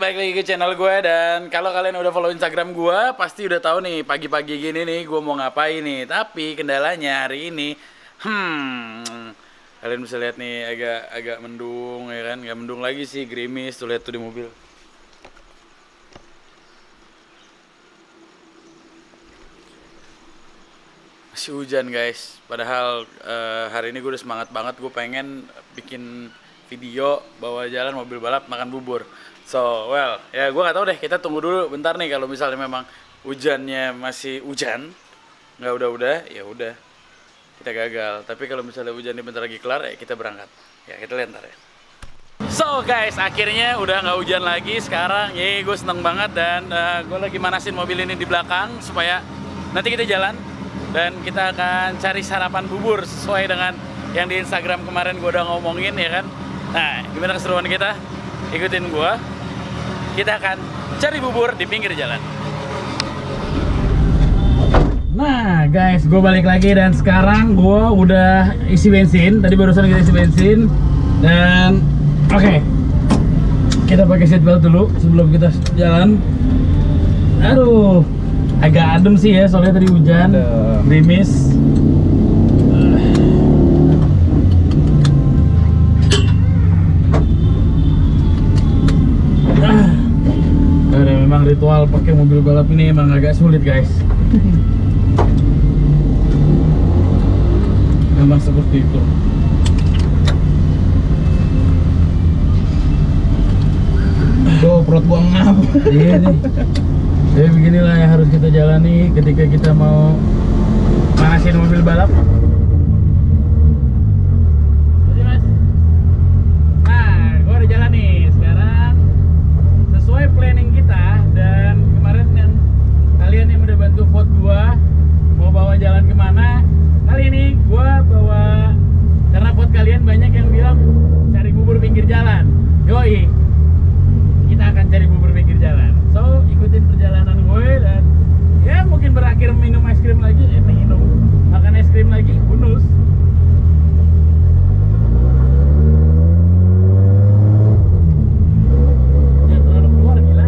balik lagi ke channel gue. Dan kalau kalian udah follow Instagram gue, pasti udah tahu nih pagi-pagi gini nih gue mau ngapain nih. Tapi kendalanya hari ini, kalian bisa lihat nih agak mendung ya kan? Gak mendung lagi sih, gerimis. Tuh lihat tuh di mobil. Masih hujan guys. Padahal hari ini gue udah semangat banget. Gue pengen bikin video bawa jalan mobil balap makan bubur. So, well, ya gue gak tahu deh. Kita tunggu dulu bentar nih kalau misalnya memang hujannya masih hujan, nggak udah, ya udah kita gagal. Tapi kalau misalnya hujannya bentar lagi kelar, ya kita berangkat. Ya kita lihat ntar ya. So guys, akhirnya udah nggak hujan lagi sekarang. Yeay, gue seneng banget dan gue lagi manasin mobil ini di belakang supaya nanti kita jalan dan kita akan cari sarapan bubur sesuai dengan yang di Instagram kemarin gue udah ngomongin ya kan. Nah, gimana keseruan kita? Ikutin gue. Kita akan cari bubur di pinggir jalan. Nah guys, gue balik lagi dan sekarang gue udah isi bensin. Tadi barusan kita isi bensin. Dan oke, kita pakai seatbelt dulu sebelum kita jalan. Aduh, agak adem sih ya soalnya tadi hujan, gerimis. Memang ritual pakai mobil balap ini emang agak sulit guys. Memang seperti itu. Tuh perut gua ngap. Iya nih. Jadi beginilah yang harus kita jalani ketika kita mau manasin mobil balap. Nah, gua udah jalan nih sekarang sesuai planning kita. Dan kemarin yang kalian yang udah bantu vote gua mau bawa jalan kemana, kali ini gua bawa, karena vote kalian banyak yang bilang cari bubur pinggir jalan. Yoi, kita akan cari bubur pinggir jalan. So, ikutin perjalanan gue dan ya mungkin berakhir minum es krim lagi, makan es krim lagi, bonus. Jangan terlalu keluar gila.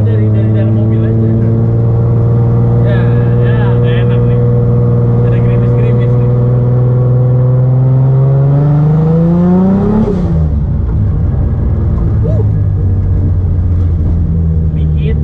Dari dalam mobil aja. Ya, gak enak nih. Ada gerimis-gerimis nih. Dikit.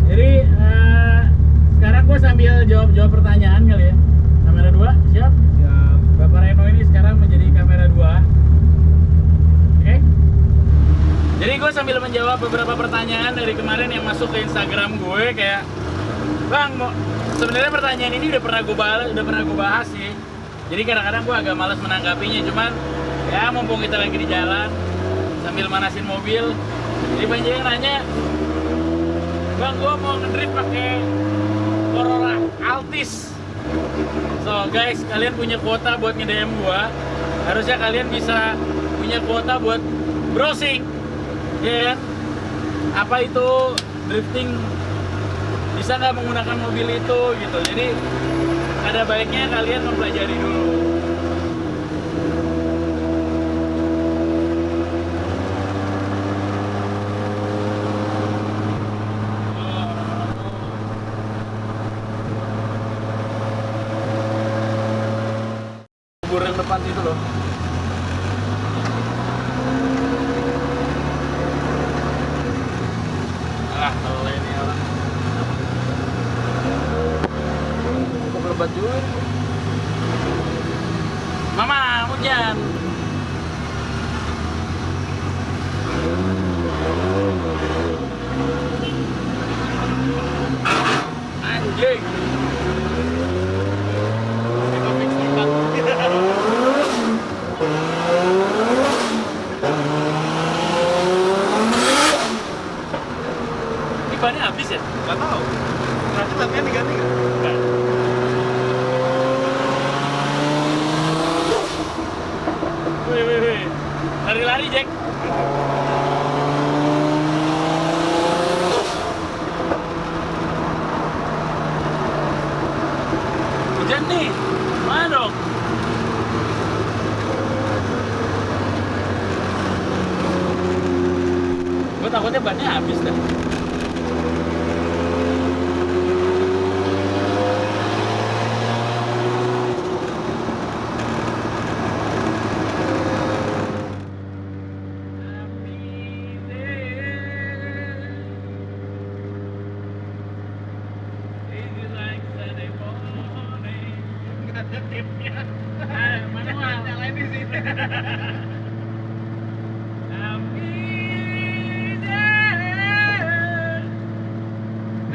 Jadi sekarang gue sambil jawab pertanyaan kali ya. Kamera 2, siap? Siap. Bapak Reno ini sekarang menjadi kamera 2. Oke? Jadi gue sambil menjawab beberapa pertanyaan dari kemarin yang masuk ke Instagram gue kayak, Bang, sebenarnya pertanyaan ini udah pernah gue bahas sih. Jadi kadang-kadang gue agak malas menanggapinya, cuman ya mumpung kita lagi di jalan sambil manasin mobil. Jadi banyak yang nanya, Bang, gue mau ngedrift pakai Corolla Altis. So guys, kalian punya kuota buat nge-DM gua. Harusnya kalian bisa punya kuota buat browsing. Ya kan? Apa itu drifting? Bisa nggak menggunakan mobil itu gitu. Jadi ada baiknya kalian mempelajari dulu. Bubur yang depan situ loh. Ah, kalau ini orang cukup lebat juga. Mama, hujan. Anjing. Itu fix ikan. Ini bannya habis ya? Gak tahu. Nanti latihan diganti nggak? Enggak. hari, Jack. Hujan nih. Mana dong? Gue takutnya bannya habis dah. Ada tipnya. Manual. Nyalain di sini.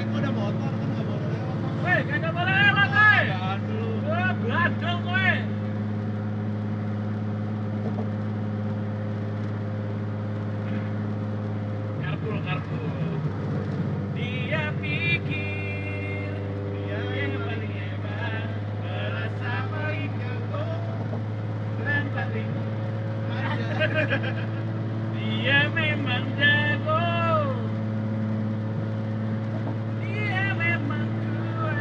Gua udah motor kan nggak boleh lewat. Weh, kagak boleh lewat, weh. Jangan dulu. Beladong, weh. Karpul. Dia pikir Dia yang paling hebat, merasa paling jago dan paling manja. Dia memang jago. Dia memang kuat.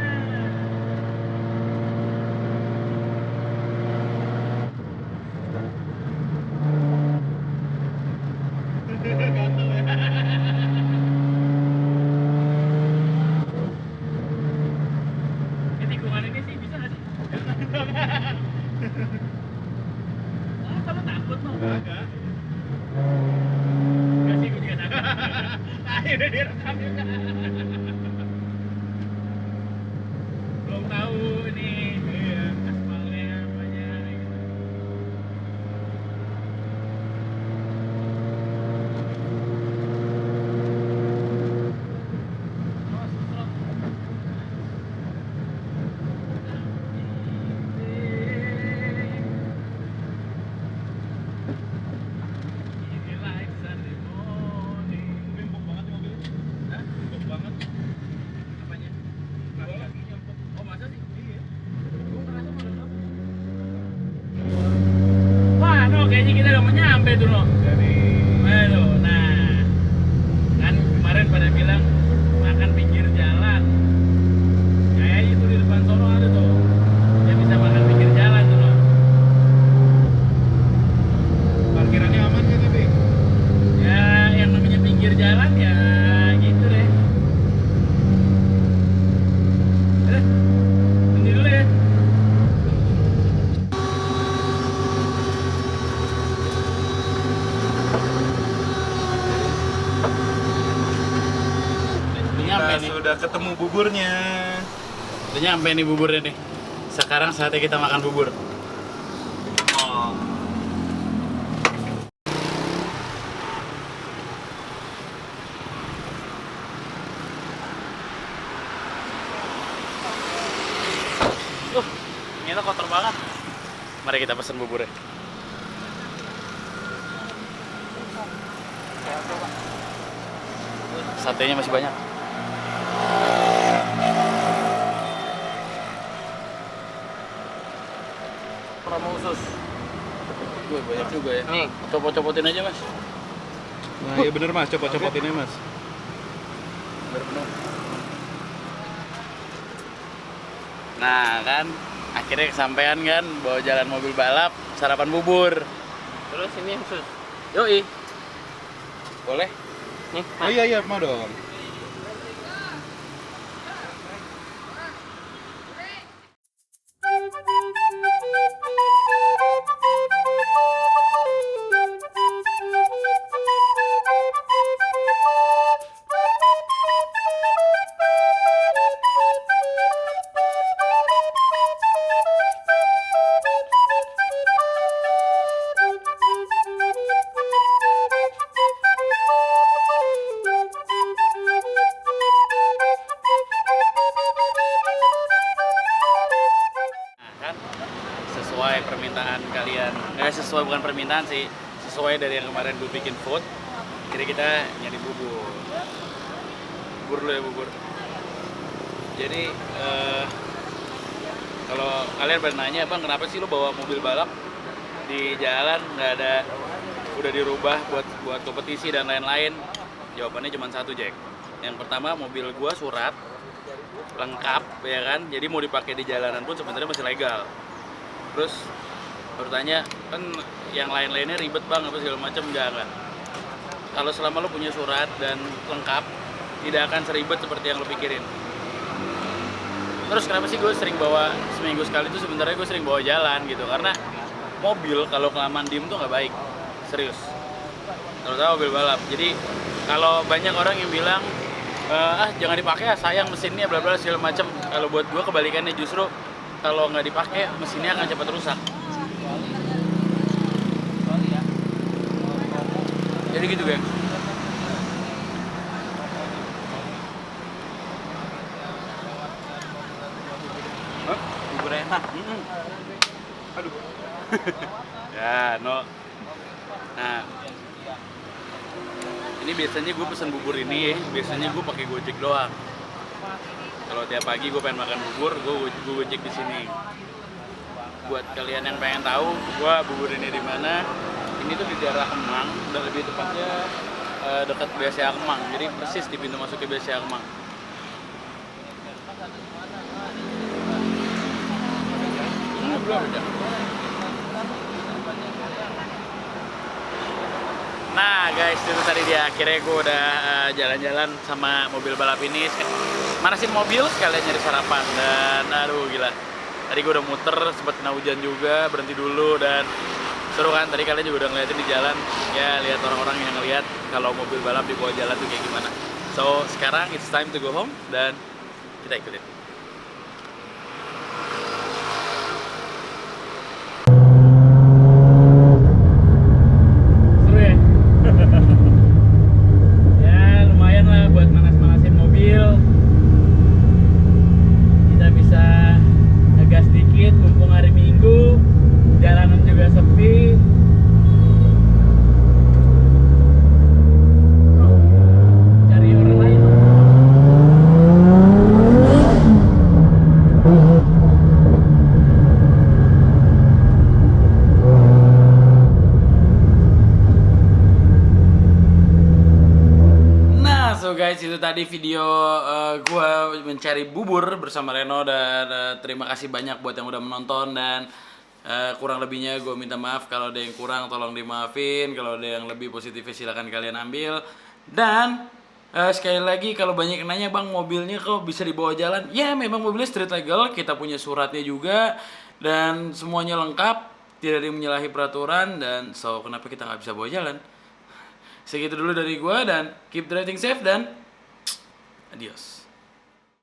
Gatel ya. Ini tikungan ini sih bisa nggak sih? Oh, kamu takut mau? Agak. Nggak sih, gue juga takut. Akhirnya direkam juga. Belum tahu nih. Iya. Aspalnya apanya gitu. Oh, susrok. Ini like Sunday morning. Empuk banget nih mobilnya. Hah? Empuk banget. Apanya? Kaki-kakinya empuk. Oh, masa sih? Iya. Gue ngerasa malah dapet. Wah, no, kayaknya kita udah nyampe tuh, no. Dari Aduh, nah. Kan kemarin pada bilang makan pinggir jalan. Kayaknya itu di depan sono ada tuh. Dia bisa makan pinggir jalan tuh, no. parkirannya aman kan tapi? Ya, yang namanya pinggir jalan ya gitu deh. Udah, berhenti dulu ya. Udah nyampe nih. Sudah ketemu buburnya. Udah nyampe nih buburnya nih. Sekarang saatnya kita makan bubur. Oh. Ternyata kotor banget. Mari kita pesen buburnya. Satenya masih banyak. Rama usus. Gue banyak juga ya. Nih, copot-copotin aja, Mas. Nah, iya bener Mas, copot-copotinnya Mas. Bener-bener. Nah, kan akhirnya kesampaian kan, bawa jalan mobil balap, sarapan bubur. Terus ini yang sus. Yoi. Boleh? Nih, Oh iya mau dong. Sesuai permintaan kalian, sesuai bukan permintaan sih, sesuai dari yang kemarin gue bikin vote. Jadi kita nyari bubur dulu ya, bubur. Jadi kalau kalian pada nanya, bang kenapa sih lo bawa mobil balap di jalan nggak ada udah dirubah buat kompetisi dan lain-lain? Jawabannya cuma satu, Jack. Yang pertama, mobil gua surat lengkap, ya kan? Jadi mau dipakai di jalanan pun sebenarnya masih legal. Terus bertanya, kan yang lain-lainnya ribet bang, apa segala macam, enggak. Kalau selama lo punya surat dan lengkap, tidak akan seribet seperti yang lo pikirin. Terus kenapa sih gue sering bawa seminggu sekali itu sebenarnya gue sering bawa jalan gitu, karena mobil kalau kelamaan diem tuh nggak baik, serius. Terutama mobil balap. Jadi kalau banyak orang yang bilang jangan dipakai, sayang mesinnya bla bla segala macam. Kalau buat gue kebalikannya, justru kalau nggak dipakai mesinnya akan cepat rusak. Jadi gitu geng. Bubur enak. Aduh. Ya, no. Nah, ini biasanya gue pesen bubur ini, biasanya gue pakai Gojek doang. Kalau tiap pagi gue pengen makan bubur, gue Gojek di sini. Buat kalian yang pengen tahu, gue bubur ini di mana? Ini tuh di daerah Kemang, dan lebih tepatnya dekat BCA Kemang. Jadi persis di pintu masuk ke BCA Kemang. Belum ada. Nah guys, itu tadi dia, akhirnya gue udah jalan-jalan sama mobil balap ini, manasin mobil sekalian nyari sarapan. Dan aduh gila, tadi gue udah muter, sempat kena hujan juga, berhenti dulu. Dan seru kan, tadi kalian juga udah ngeliatin di jalan, ya lihat orang-orang yang ngeliat kalau mobil balap di bawah jalan tuh kayak gimana. So sekarang it's time to go home, dan kita ikutin. Guys, itu tadi video gue mencari bubur bersama Reno, dan terima kasih banyak buat yang udah menonton. Dan kurang lebihnya gue minta maaf, kalau ada yang kurang tolong dimaafin, kalau ada yang lebih positifnya silahkan kalian ambil. Dan sekali lagi, kalau banyak yang nanya, bang mobilnya kok bisa dibawa jalan? Ya memang mobilnya street legal, kita punya suratnya juga, dan semuanya lengkap, tidak ada yang menyalahi peraturan. Dan so kenapa kita nggak bisa bawa jalan? Segitu dulu dari gue, dan keep driving safe, dan adios.